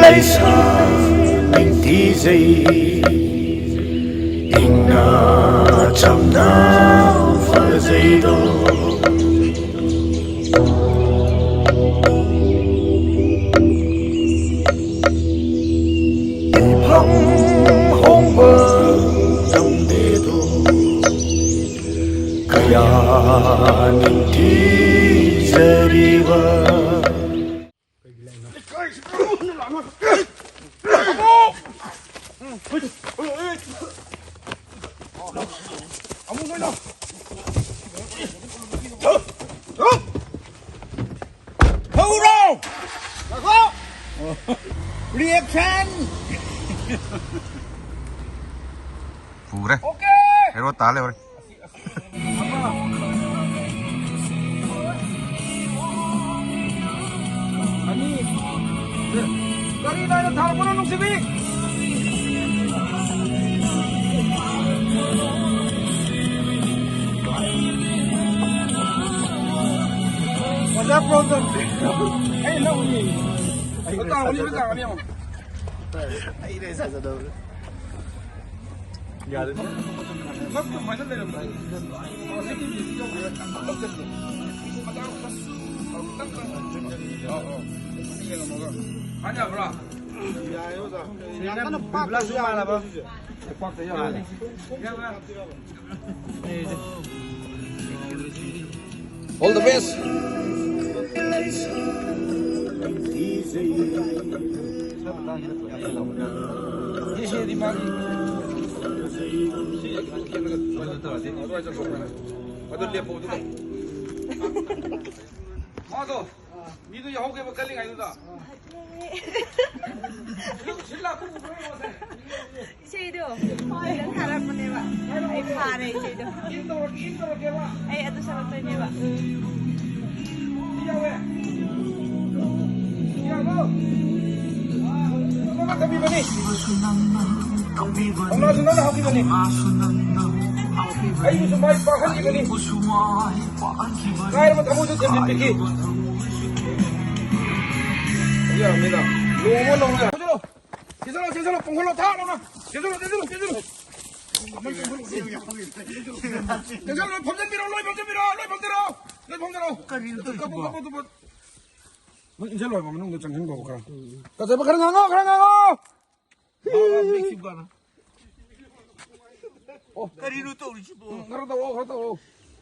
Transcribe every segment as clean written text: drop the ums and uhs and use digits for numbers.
lấy xa mình tí gì in trong nào phải gì đâu in phong hông bờ trong đê đô kaya mình tí gì vào 리액션. Pure. 오케이. Ero tale ore. 아니, 까리나는 다 보는 놈들이. 맞아, 프로그램. 에이, 나 우리. Betul, ini betul ni. Ini saya tahu. Ya, ada. Waktu mana dalam? Masih di video ya. Hanya berapa? Ya, itu dah. Yang kan 14 juta lah, Bang. 14 juta. Ya, Bang. All the best. Ini di mana? Ada dia pun tu. Mado, itu yang hoki berkali ngai tu dah. Sila aku berapa masa? Itu, dan harap menewa. Ay pare itu. Intro kewa. Ay ato sa menewa. Iya weh. Iya go. Mama kami bani. Allah sunnah dah hoki bani. Ayo semai pakan ni bani. Kaya mat kamu tu jadi pergi. Iya, mina. Lumo long ya. 제대로 봉골로 다 놓나. 제대로. 제대로 범전 밀어. 뭐 인sel로 해 보면 너 정신 거 볼까. 가자 봐. 그런 거. Kariru to uri sibo. 그러다.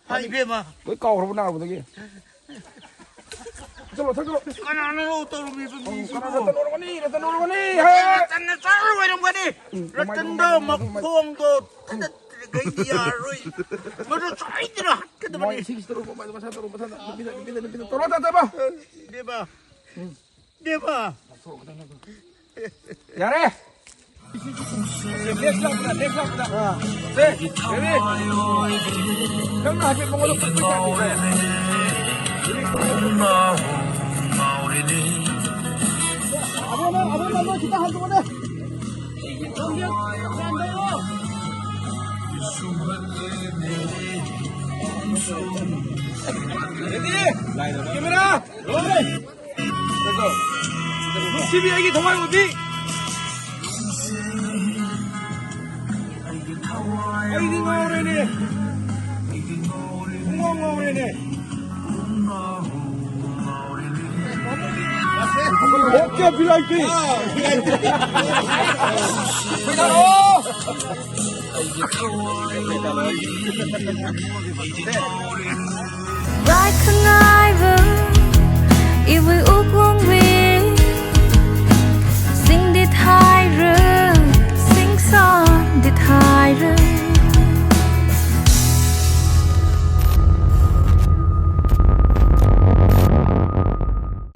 Hai bema. 그 까오로 나가 보더기. 저로. Kanano to uri bibi. rata norwani. Tanna saru wa rum gani. Ratando makong do. Gaya roi. Mado sai dira hat ke 뭐 debani. 시기스로 맞아. bisa. 떨어다 잡아. Deba. 야래. 넥스트다. 네. 형나 앞에 먹어도 꿀꿀 아버만 기타 한 동안에. 레디. 카메라. 롤. 됐어. 62애기 동아리 우비. 아이디 노래네. 웅엉엉이네. 오케이 비라이키.